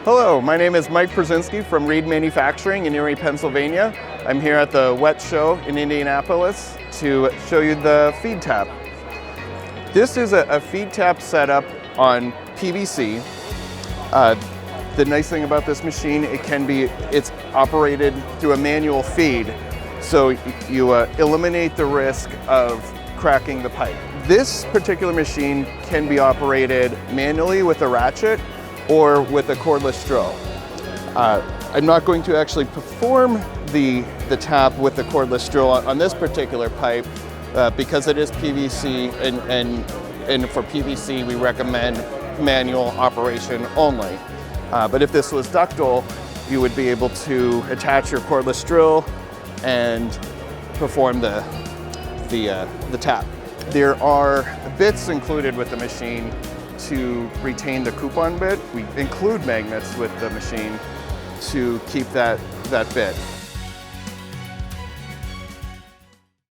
Hello, my name is Mike Pruzinsky from Reed Manufacturing in Erie, Pennsylvania. I'm here at the WWETT show in Indianapolis to show you the feed tap. This is a feed tap setup on PVC. The nice thing about this machine, it's operated through a manual feed, so you eliminate the risk of cracking the pipe. This particular machine can be operated manually with a ratchet or with a cordless drill. I'm not going to actually perform the tap with the cordless drill on this particular pipe because it is PVC, and for PVC we recommend manual operation only. But if this was ductile, you would be able to attach your cordless drill and perform the tap. There are bits included with the machine to retain the coupon bit. We include magnets with the machine to keep that bit.